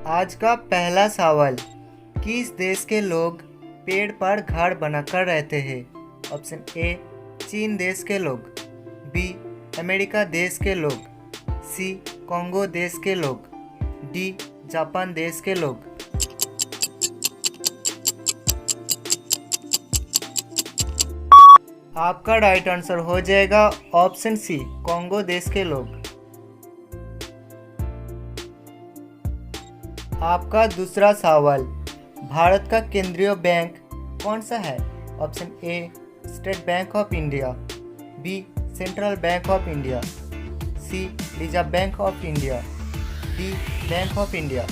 आज का पहला सवाल। किस देश के लोग पेड़ पर घर बनाकर रहते हैं? ऑप्शन ए चीन देश के लोग, बी अमेरिका देश के लोग, सी कॉन्गो देश के लोग, डी जापान देश के लोग। आपका राइट आंसर हो जाएगा ऑप्शन सी कॉन्गो देश के लोग। आपका दूसरा सवाल। भारत का केंद्रीय बैंक कौन सा है? Option A State Bank of India, B Central Bank of India, C Reserve Bank of India, D Bank of India.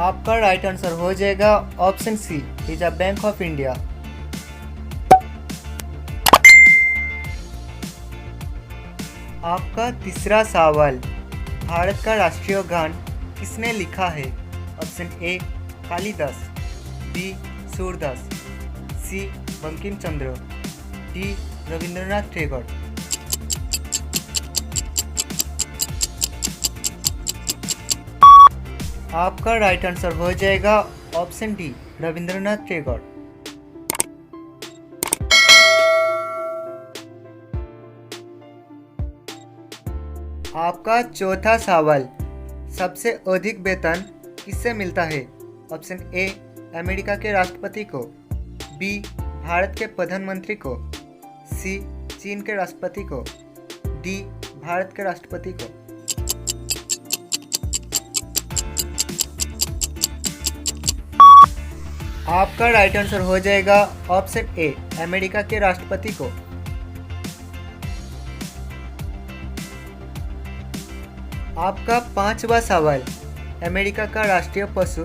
आपका राइट आंसर हो जाएगा option C Reserve Bank of India. आपका तीसरा सवाल। भारत का राष्ट्रीय गान किसने लिखा है? Option A Kalidas, B Surdas, C Bankim Chandra, D Rabindranath Tagore. आपका राइट आंसर हो जाएगा ऑप्शन डी रविंद्रनाथ टैगोर। आपका चौथा सवाल। सबसे अधिक वेतन किससे मिलता है? ऑप्शन ए अमेरिका के राष्ट्रपति को, बी भारत के प्रधानमंत्री को, सी चीन के राष्ट्रपति को, डी भारत के राष्ट्रपति को। आपका राइट आंसर हो जाएगा ऑप्शन ए अमेरिका के राष्ट्रपति को। आपका पांचवा सवाल। अमेरिका का राष्ट्रीय पशु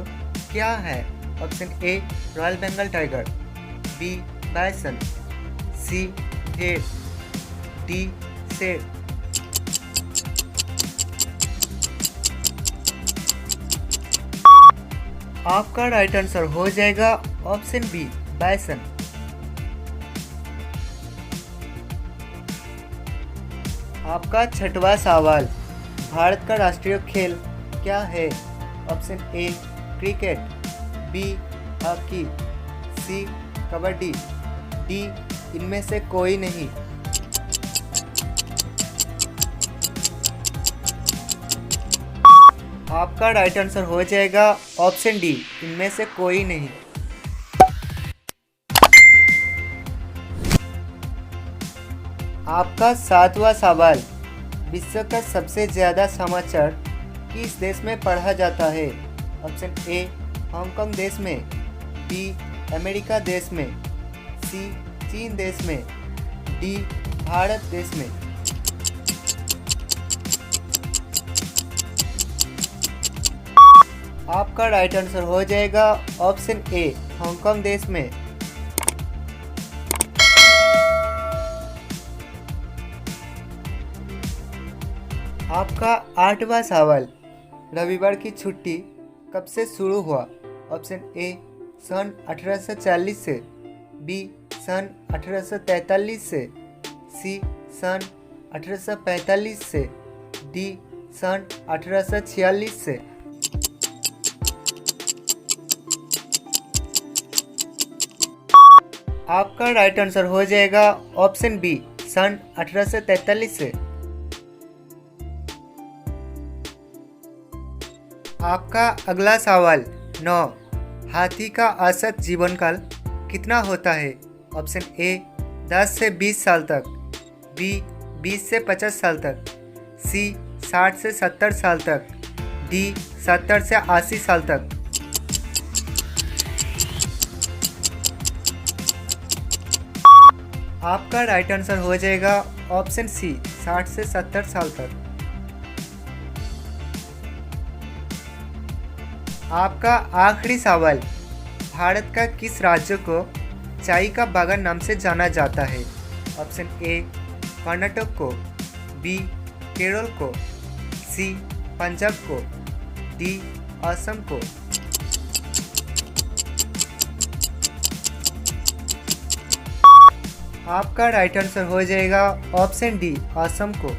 क्या है? Option A royal Bengal tiger, B bison, C deer, D शेर। आपका राइट आंसर हो जाएगा ऑप्शन बी बाइसन। आपका छठवां सवाल। भारत का राष्ट्रीय खेल क्या है? Option A cricket, B hockey, C kabaddi, D इनमें से कोई नहीं। आपका राइट आंसर हो जाएगा ऑप्शन डी इनमें से कोई नहीं। आपका सातवां सवाल। विश्व का सबसे ज़्यादा समाचार किस देश में पढ़ा जाता है? ऑप्शन ए हांगकांग देश में, बी अमेरिका देश में, सी चीन देश में, डी भारत देश में। आपका राइट आंसर हो जाएगा ऑप्शन ए हांगकांग देश में। आपका आठवां सवाल। रविवार की छुट्टी कब से शुरू हुआ? ऑप्शन ए सन 1840 से, बी सन 1843 से, सी सन 1845 से, डी सन 1846 से। आपका राइट आंसर हो जाएगा ऑप्शन बी सन 1843 से। आपका अगला सवाल 9। हाथी का औसत जीवन काल कितना होता है? ऑप्शन ए 10 से 20 साल तक, बी 20 से 50 साल तक, सी 60 से 70 साल तक, डी 70 से 80 साल तक। आपका राइट आंसर हो जाएगा ऑप्शन सी 60 से 70 साल तक। आपका आखिरी सवाल। भारत का किस राज्य को चाय का बागान नाम से जाना जाता है? ऑप्शन ए कर्नाटक को, बी केरल को, सी पंजाब को, डी असम को। आपका राइट आंसर हो जाएगा ऑप्शन डी, असम को।